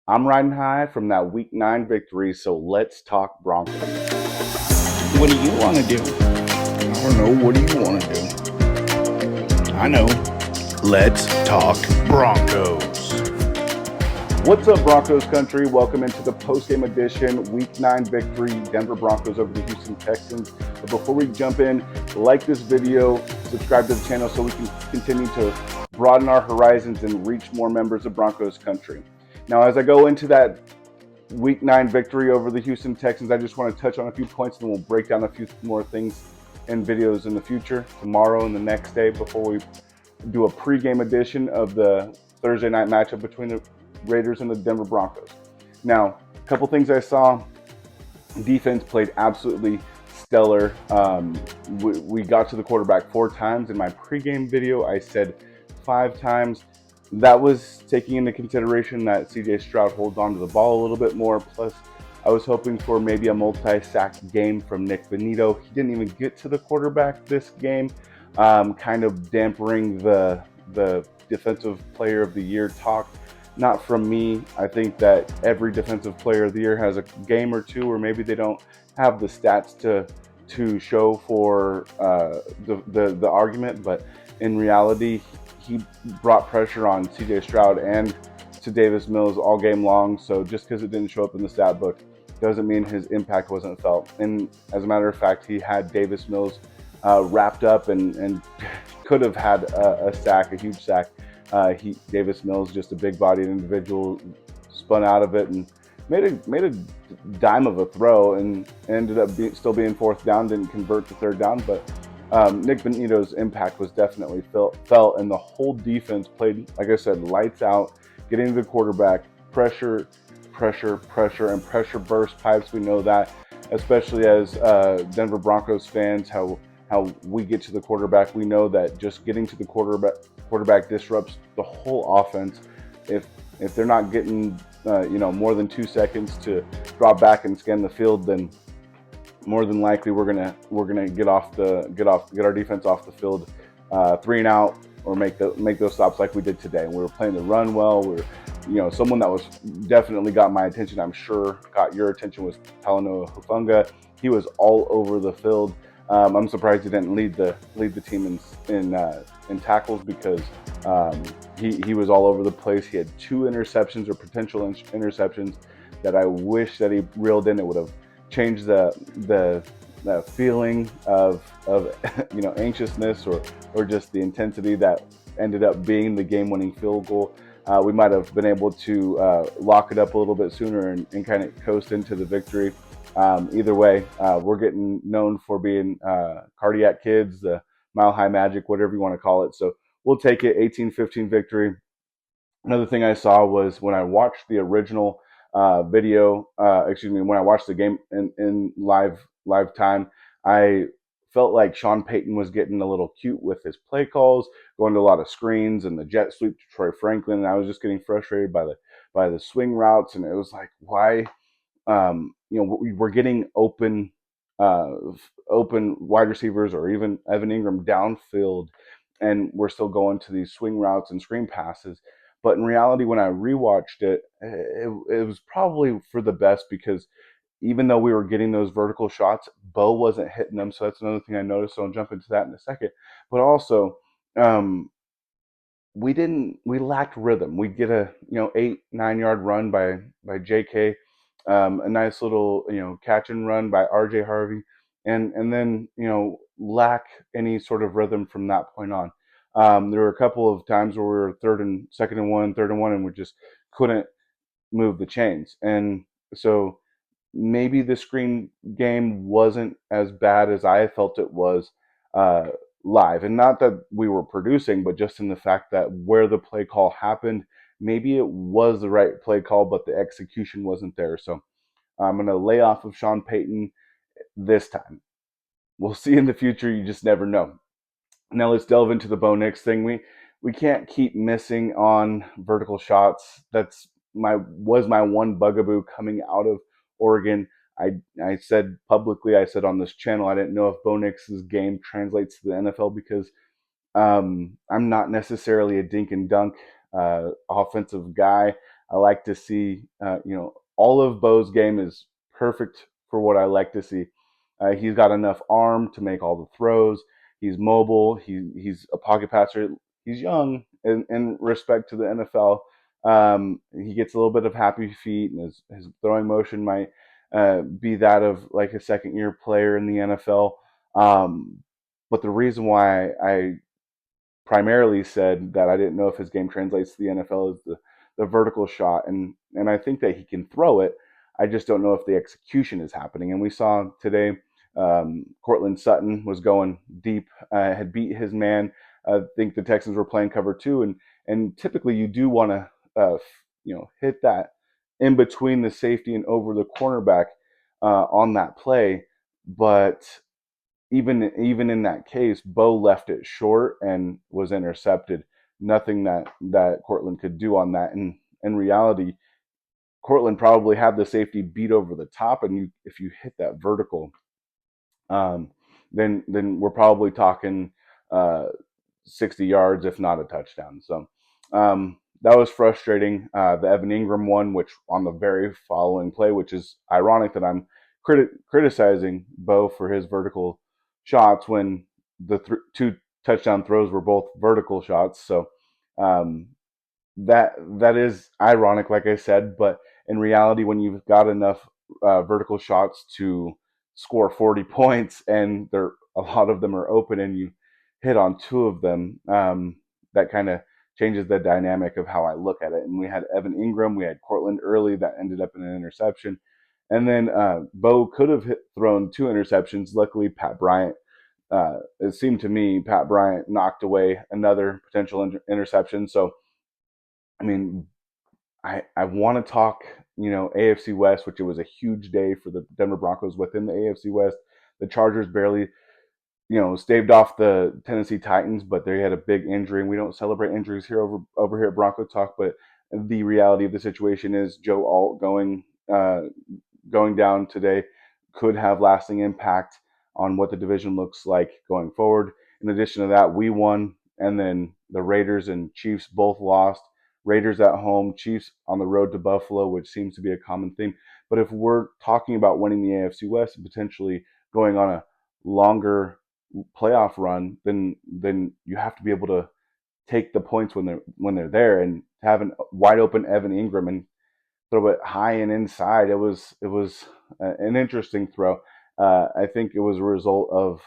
I'm riding high from that Week 9 victory, so let's talk Broncos. What do you want to do? I don't know. What do you want to do? I know. Let's talk Broncos. What's up, Broncos country? Welcome into the post-game edition, Week 9 victory, Denver Broncos over the Houston Texans. But before we jump in, like this video, subscribe to the channel so we can continue to broaden our horizons and reach more members of Broncos country. Now, as I go into that Week 9 victory over the Houston Texans, I just want to touch on a few points, and then we'll break down a few more things in videos in the future, tomorrow and the next day, before we do a pregame edition of the Thursday night matchup between the Raiders and the Denver Broncos. Now, a couple things I saw. Defense played absolutely stellar. We got to the quarterback 4 times. In my pregame video, I said 5 times. That was taking into consideration that CJ Stroud holds on to the ball a little bit more. Plus, I was hoping for maybe a multi-sack game from Nick Bonito. He didn't even get to the quarterback this game, kind of dampening the defensive player of the year talk. Not from me. I think that every defensive player of the year has a game or two, or maybe they don't have the stats to show for the argument. But in reality, he brought pressure on CJ Stroud and to Davis Mills all game long. So just because it didn't show up in the stat book doesn't mean his impact wasn't felt. And as a matter of fact, he had Davis Mills wrapped up and could have had a sack, a huge sack. Davis Mills, just a big-bodied individual, spun out of it and made a dime of a throw, and ended up still being 4th down. Didn't convert to 3rd down, but Nick Bonito's impact was definitely felt, and the whole defense played, like I said, lights out, getting to the quarterback, pressure, and pressure burst pipes. We know that, especially as Denver Broncos fans, how we get to the quarterback. We know that just getting to the quarterback disrupts the whole offense. If they're not getting more than 2 seconds to drop back and scan the field, then more than likely we're gonna get our defense off the field, 3 and out, or make those stops like we did today. We were playing the run well. Someone that was definitely got my attention, I'm sure got your attention, was Talanoa Hufanga. He was all over the field. I'm surprised he didn't lead the team in tackles, because he was all over the place. He had 2 interceptions, or potential interceptions, that I wish that he reeled in. It would have changed the feeling of anxiousness, or just the intensity that ended up being the game-winning field goal. We might have been able to lock it up a little bit sooner and kind of coast into the victory. Either way, we're getting known for being cardiac kids, the mile high magic, whatever you want to call it. So we'll take it. 18-15 victory. Another thing I saw was when I watched the original video, when I watched the game in live time, I felt like Sean Payton was getting a little cute with his play calls, going to a lot of screens and the jet sweep to Troy Franklin. And I was just getting frustrated by the swing routes, and it was like, why? We're getting open wide receivers, or even Evan Ingram downfield, and we're still going to these swing routes and screen passes. But in reality, when I rewatched it was probably for the best, because even though we were getting those vertical shots, Bo wasn't hitting them. So that's another thing I noticed. So I'll jump into that in a second. But also, we lacked rhythm. We'd get a 8-9 yard run by JK, a nice little catch and run by RJ Harvey, and then lack any sort of rhythm from that point on. There were a couple of times where we were 3rd and 1, and we just couldn't move the chains. And so maybe the screen game wasn't as bad as I felt it was uh, live. And not that we were producing, but just in the fact that where the play call happened, maybe it was the right play call, but the execution wasn't there. So I'm going to lay off of Sean Payton this time. We'll see in the future. You just never know. Now let's delve into the Bo Nix thing. We can't keep missing on vertical shots. That's was my one bugaboo coming out of Oregon. I said publicly, I said on this channel, I didn't know if Bo Nix's game translates to the NFL, because I'm not necessarily a dink and dunk offensive guy. I like to see, all of Bo's game is perfect for what I like to see. He's got enough arm to make all the throws. He's mobile. He's a pocket passer. He's young in respect to the NFL. He gets a little bit of happy feet, and his throwing motion might be that of like a second year player in the NFL. But the reason why I primarily said that I didn't know if his game translates to the NFL is the vertical shot, and I think that he can throw it. I just don't know if the execution is happening. And we saw today, Cortland Sutton was going deep, had beat his man. I think the Texans were playing cover two, and typically you do want to hit that in between the safety and over the cornerback on that play, but even in that case, Bo left it short and was intercepted. Nothing that Cortland could do on that. And in reality, Cortland probably had the safety beat over the top, and if you hit that vertical, um, then we're probably talking uh, 60 yards, if not a touchdown. So that was frustrating. The Evan Ingram one, which on the very following play, which is ironic that I'm criticizing Bo for his vertical shots when the two touchdown throws were both vertical shots. So um, that is ironic, like I said. But in reality, when you've got enough vertical shots to score 40 points, and a lot of them are open, and you hit on two of them, that kind of changes the dynamic of how I look at it. And we had Evan Ingram, we had Cortland early that ended up in an interception, and then Bo could have thrown two interceptions. Luckily, Pat Bryant. It seemed to me Pat Bryant knocked away another potential interception. So, I mean, I want to talk, AFC West, which it was a huge day for the Denver Broncos within the AFC West. The Chargers barely, staved off the Tennessee Titans, but they had a big injury, and we don't celebrate injuries here over here at Bronco Talk. But the reality of the situation is Joe Alt going down today could have lasting impact on what the division looks like going forward. In addition to that, we won, and then the Raiders and Chiefs both lost. Raiders at home, Chiefs on the road to Buffalo, which seems to be a common theme. But if we're talking about winning the AFC West and potentially going on a longer playoff run, then you have to be able to take the points when they're there, and have a wide open Evan Ingram and throw it high and inside. It was an interesting throw. I think it was a result of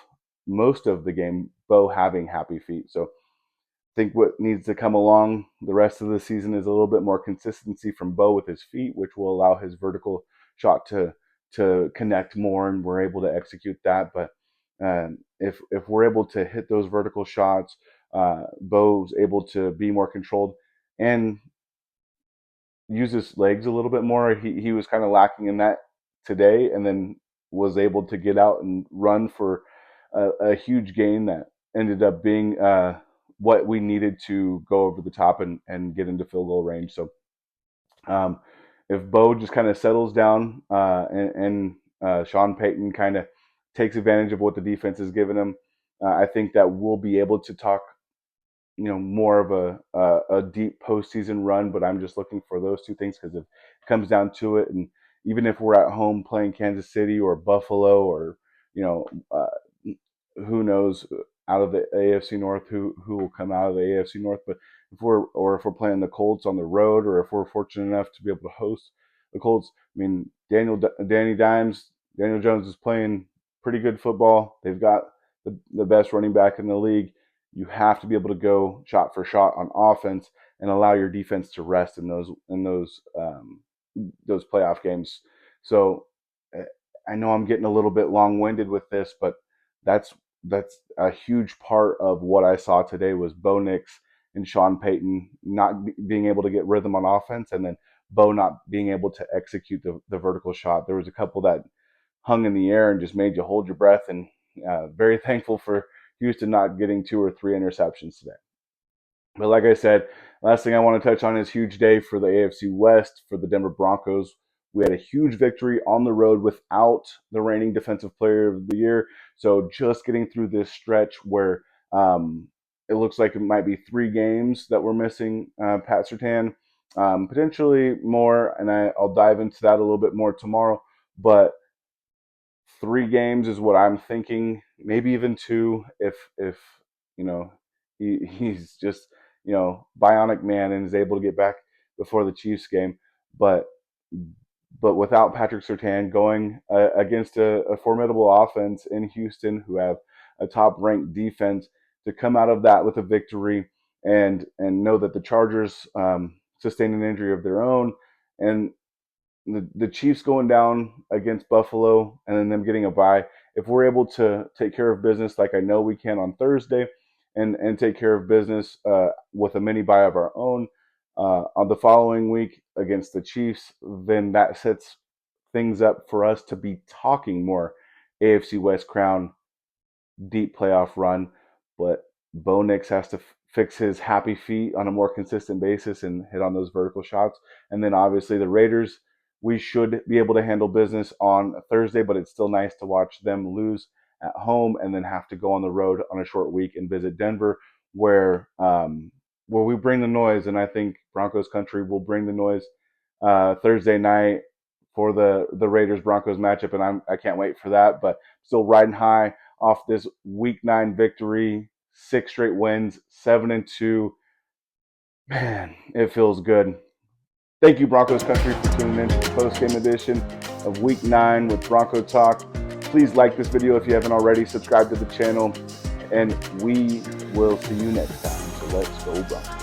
most of the game Bo having happy feet. So I think what needs to come along the rest of the season is a little bit more consistency from Bo with his feet, which will allow his vertical shot to connect more, and we're able to execute that. But if we're able to hit those vertical shots, Bo's able to be more controlled and use his legs a little bit more. He was kind of lacking in that today, and then was able to get out and run for a huge gain that ended up being what we needed to go over the top and get into field goal range. So um, if Bo just kind of settles down and Sean Payton kind of takes advantage of what the defense has given him, I think that we'll be able to talk more of a deep postseason run. But I'm just looking for those two things, because if it comes down to it, and even if we're at home playing Kansas City or Buffalo, or you know uh, who knows out of the AFC North who will come out of the AFC North. But if we're playing the Colts on the road, or if we're fortunate enough to be able to host the Colts, I mean, Daniel Jones is playing pretty good football. They've got the best running back in the league. You have to be able to go shot for shot on offense and allow your defense to rest in those playoff games. So I know I'm getting a little bit long winded with this, but that's that's a huge part of what I saw today was Bo Nix and Sean Payton not being able to get rhythm on offense, and then Bo not being able to execute the vertical shot. There was a couple that hung in the air and just made you hold your breath, and very thankful for Houston not getting 2 or 3 interceptions today. But like I said, last thing I want to touch on is huge day for the AFC West for the Denver Broncos. We had a huge victory on the road without the reigning Defensive Player of the Year. So just getting through this stretch where it looks like it might be 3 games that we're missing Pat Surtain. potentially more, and I'll dive into that a little bit more tomorrow. But 3 games is what I'm thinking, maybe even 2 if you know he's just bionic man and is able to get back before the Chiefs game. But without Patrick Surtain going against a formidable offense in Houston, who have a top-ranked defense, to come out of that with a victory and know that the Chargers sustained an injury of their own, and the Chiefs going down against Buffalo and then them getting a bye. If we're able to take care of business like I know we can on Thursday, and take care of business with a mini bye of our own on the following week against the Chiefs, then that sets things up for us to be talking more AFC West crown, deep playoff run. But Bo Nix has to fix his happy feet on a more consistent basis and hit on those vertical shots. And then obviously the Raiders, we should be able to handle business on Thursday, but it's still nice to watch them lose at home and then have to go on the road on a short week and visit Denver, where we bring the noise. And I think Broncos country will bring the noise Thursday night for the Raiders Broncos matchup, and I can't wait for that. But still riding high off this Week 9 victory, 6 straight wins, 7-2. Man, it feels good. Thank you, Broncos country, for tuning in to the post-game edition of Week 9 with Bronco Talk. Please like this video if you haven't already. Subscribe to the channel, and we will see you next time. So let's go Broncos.